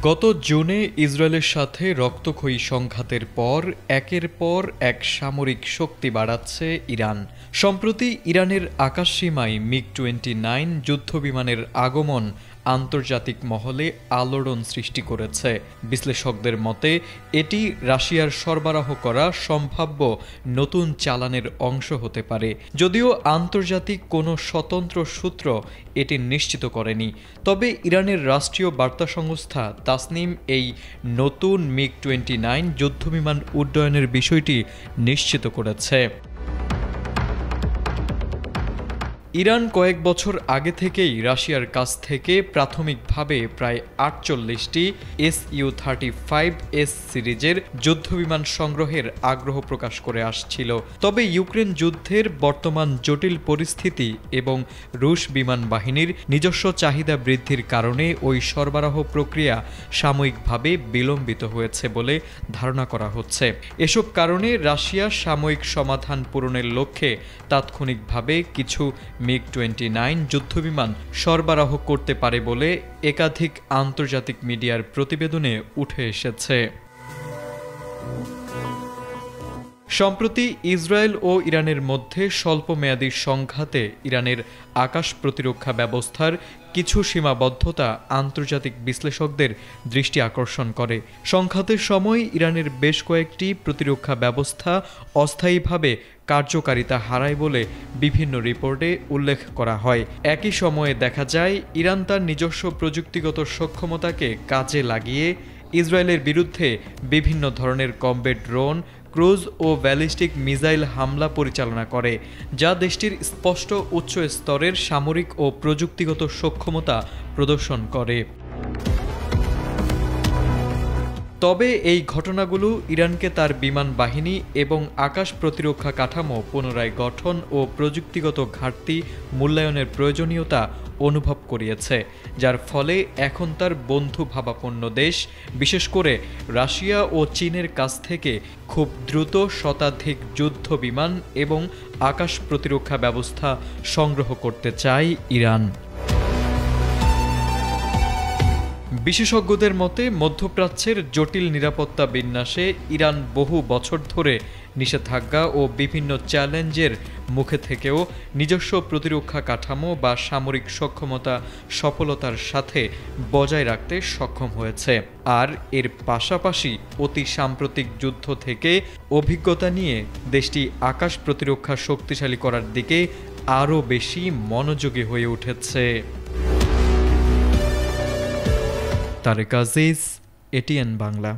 গত জুনে ইসরায়েলের সাথে রক্তক্ষয়ী সংঘাতের পর একের পর এক সামরিক শক্তি বাড়াচ্ছে ইরান। সম্প্রতি ইরানের আকাশসীমায় মিগ-29 যুদ্ধবিমানের আগমন আন্তর্জাতিক মহলে আলোড়ন সৃষ্টি করেছে। বিশ্লেষকদের মতে এটি রাশিয়ার সরবরাহ করা সম্ভাব্য নতুন চালানের অংশ হতে পারে, যদিও আন্তর্জাতিক কোনো স্বতন্ত্র সূত্র এটি নিশ্চিত করেনি। তবে ইরানের রাষ্ট্রীয় বার্তা সংস্থা তাসনিম এই নতুন মিগ-29 যুদ্ধবিমান উড্ডয়নের বিষয়টি নিশ্চিত করেছে। ইরান কয়েক বছর আগে থেকেই রাশিয়ার কাছ থেকে প্রাথমিকভাবে প্রায় ৪৮টি Su-35S সিরিজের যুদ্ধবিমান সংগ্রহের আগ্রহ প্রকাশ করে আসছিল। তবে ইউক্রেন যুদ্ধের বর্তমান জটিল পরিস্থিতি এবং রুশ বিমান বাহিনীর নিজস্ব চাহিদা বৃদ্ধির কারণে ওই সরবরাহ প্রক্রিয়া সাময়িকভাবে বিলম্বিত হয়েছে বলে ধারণা করা হচ্ছে। এসব কারণে রাশিয়া সাময়িক সমাধান পূরণের লক্ষ্যে তাৎক্ষণিকভাবে কিছু মিগ-29 যুদ্ধবিমান সরবরাহ করতে পারে বলে একাধিক আন্তর্জাতিক মিডিয়ার প্রতিবেদনে উঠে এসেছে। সম্প্রতি ইসরায়েল ও ইরানের মধ্যে স্বল্পমেয়াদী সংঘাতে ইরানের আকাশ প্রতিরক্ষা ব্যবস্থার কিছু সীমাবদ্ধতা আন্তর্জাতিক বিশ্লেষকদের দৃষ্টি আকর্ষণ করে। সংঘাতের সময় ইরানের বেশ কয়েকটি প্রতিরক্ষা ব্যবস্থা অস্থায়ীভাবে কার্যকারিতা হারায় বলে বিভিন্ন রিপোর্টে উল্লেখ করা হয়। একই সময়ে দেখা যায় ইরান তার নিজস্ব প্রযুক্তিগত সক্ষমতাকে কাজে লাগিয়ে ইসরায়েলের বিরুদ্ধে বিভিন্ন ধরনের কমব্যাট ড্রোন, ক্রুজ ও ব্যালিস্টিক মিসাইল হামলা পরিচালনা করে, যা দেশটির স্পষ্ট উচ্চ স্তরের সামরিক ও প্রযুক্তিগত সক্ষমতা প্রদর্শন করে। তবে এই ঘটনাগুলো ইরানকে তার বিমান বাহিনী এবং আকাশ প্রতিরক্ষা কাঠামো পুনরায় গঠন ও প্রযুক্তিগত ঘাটতি মূল্যায়নের প্রয়োজনীয়তা অনুভব করিয়েছে, যার ফলে এখন তার বন্ধুভাবাপন্ন দেশ, বিশেষ করে রাশিয়া ও চীনের কাছ থেকে খুব দ্রুত শতাধিক যুদ্ধ বিমান এবং আকাশ প্রতিরক্ষা ব্যবস্থা সংগ্রহ করতে চায় ইরান। বিশেষজ্ঞদের মতে মধ্যপ্রাচ্যের জটিল নিরাপত্তা বিন্যাসে ইরান বহু বছর ধরে নিষেধাজ্ঞা ও বিভিন্ন চ্যালেঞ্জের মুখে থেকেও নিজস্ব প্রতিরক্ষা কাঠামো বা সামরিক সক্ষমতা সফলতার সাথে বজায় রাখতে সক্ষম হয়েছে। আর এর পাশাপাশি অতি সাম্প্রতিক যুদ্ধ থেকে অভিজ্ঞতা নিয়ে দেশটি আকাশ প্রতিরক্ষা শক্তিশালী করার দিকে আরও বেশি মনোযোগী হয়ে উঠেছে। তারেক আজিজ, এটিএন বাংলা।